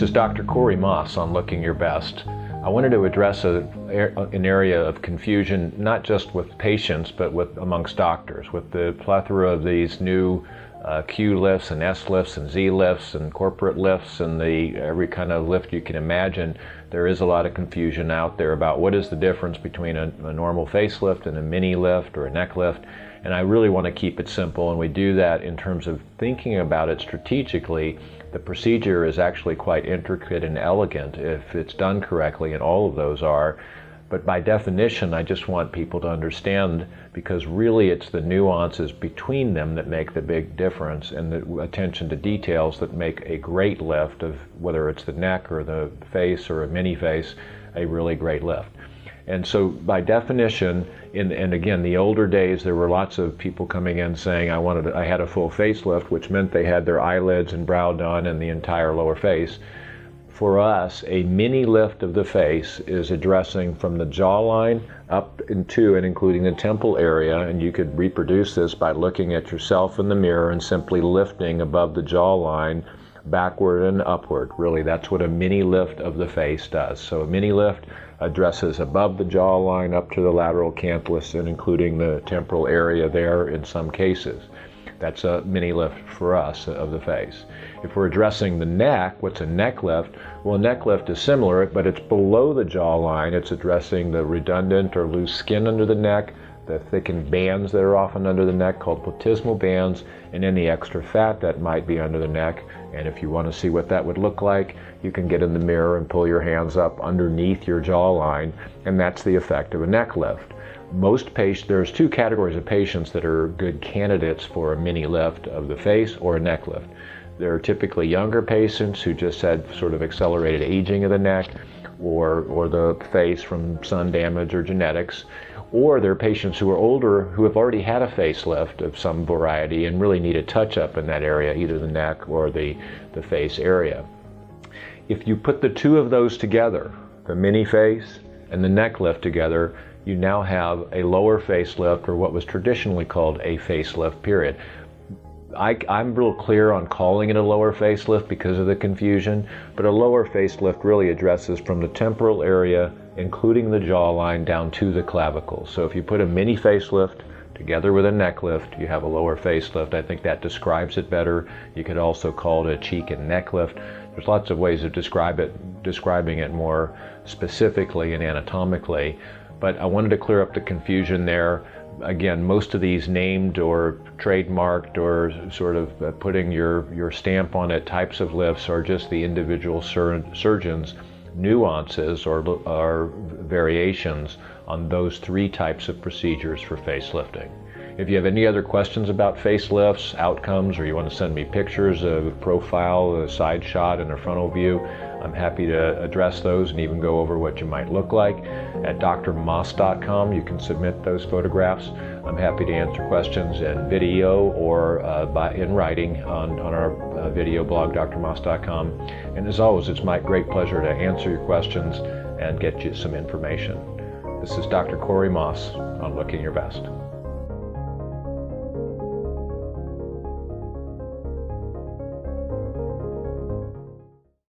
This is Dr. Corey Maas on Looking Your Best. I wanted to address an area of confusion, not just with patients, but amongst doctors. With the plethora of these new Q lifts and S lifts and Z lifts and corporate lifts and every kind of lift you can imagine, there is a lot of confusion out there about what is the difference between a normal facelift and a mini lift or a neck lift. And I really want to keep it simple, and we do that in terms of thinking about it strategically. The procedure is actually quite intricate and elegant if it's done correctly, and all of those are. But by definition, I just want people to understand, because really it's the nuances between them that make the big difference, and the attention to details that make a great lift of whether it's the neck or the face or a mini face, a really great lift. And so by definition, and again, the older days, there were lots of people coming in saying I had a full facelift, which meant they had their eyelids and brow done and the entire lower face. For us, a mini lift of the face is addressing from the jawline up into and including the temple area, and you could reproduce this by looking at yourself in the mirror and simply lifting above the jawline backward and upward. Really, that's what a mini lift of the face does. So a mini lift addresses above the jawline up to the lateral canthus and including the temporal area there in some cases. That's a mini lift for us of the face. If we're addressing the neck, what's a neck lift? Well, a neck lift is similar, but it's below the jawline. It's addressing the redundant or loose skin under the neck, the thickened bands that are often under the neck called platysmal bands, and any extra fat that might be under the neck. And if you want to see what that would look like, you can get in the mirror and pull your hands up underneath your jawline, and that's the effect of a neck lift. Most patients, there's two categories of patients that are good candidates for a mini lift of the face or a neck lift. There are typically younger patients who just had sort of accelerated aging of the neck or the face from sun damage or genetics. Or there are patients who are older who have already had a facelift of some variety and really need a touch-up in that area, either the neck or the face area. If you put the two of those together, the mini face and the neck lift together, you now have a lower facelift, or what was traditionally called a facelift, period. I'm real clear on calling it a lower facelift because of the confusion, but a lower facelift really addresses from the temporal area, including the jawline, down to the clavicle. So if you put a mini facelift together with a neck lift, you have a lower facelift. I think that describes it better. You could also call it a cheek and neck lift. There's lots of ways of describing it more specifically and anatomically, but I wanted to clear up the confusion there. Again, most of these named or trademarked or sort of putting your stamp on it types of lifts are just the individual surgeon's nuances or variations on those three types of procedures for facelifting. If you have any other questions about facelifts, outcomes, or you want to send me pictures of a profile, a side shot, and a frontal view, I'm happy to address those and even go over what you might look like. At drmaas.com, you can submit those photographs. I'm happy to answer questions in video or in writing on our video blog, drmaas.com. And as always, it's my great pleasure to answer your questions and get you some information. This is Dr. Corey Maas on Looking Your Best.